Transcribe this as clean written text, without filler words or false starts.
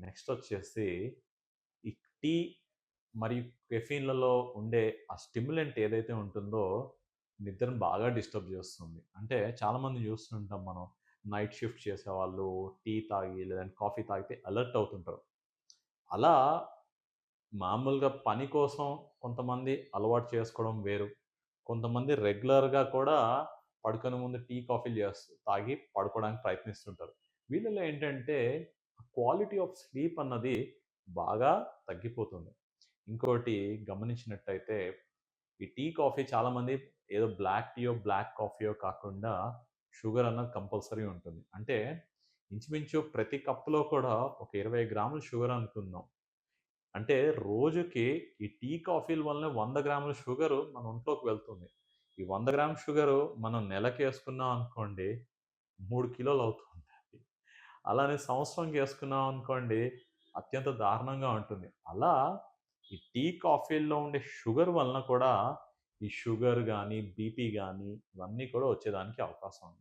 Next వచ్చేసి ఈ tea మరియు కెఫీన్‌లలో ఉండే ఆ స్టిమ్యులెంట్ ఏదైతే ఉంటుందో నిద్రను బాగా డిస్టర్బ్ చేస్తుంది. అంటే చాలామంది చూస్తుంటాం మనం. నైట్ షిఫ్ట్ చేసేవాళ్ళు టీ తాగి లేదంటే కాఫీ తాగితే అలర్ట్ అవుతుంటారు. అలా మామూలుగా పని కోసం కొంతమంది అలవాటు చేసుకోవడం వేరు. కొంతమంది రెగ్యులర్‌గా కూడా పడుకునే ముందు టీ, కాఫీలు తాగి పడుకోవడానికి ప్రయత్నిస్తుంటారు. వీళ్ళలో ఏంటంటే క్వాలిటీ ఆఫ్ స్లీప్ అన్నది బాగా తగ్గిపోతుంది. ఇంకోటి గమనించినట్టయితే ఈ టీ, కాఫీ చాలామంది ఏదో బ్లాక్ టీయో, బ్లాక్ కాఫీయో కాకుండా షుగర్ అన్నది కంపల్సరీ ఉంటుంది. అంటే ఇంచుమించు ప్రతి కప్‌లో కూడా ఒక 20 గ్రాముల షుగర్ అనుకుందాం. అంటే రోజుకి ఈ టీ, కాఫీల వల్లనే 100 గ్రాముల షుగరు మన ఒంట్లోకి వెళ్తుంది. ఈ 100 గ్రామ్ షుగరు మనం నెలకేసుకున్నాం అనుకోండి 3 కిలోలు అవుతుంది. అలానే సంవత్సరంకి ఏసుకున్నాం అనుకోండి అత్యంత దారుణంగా ఉంటుంది. అలా ఈ టీ, కాఫీల్లో ఉండే షుగర్ వలన కూడా ఈ షుగర్ గానీ, బీపీ గానీ ఇవన్నీ కూడా వచ్చేదానికి అవకాశం ఉంది.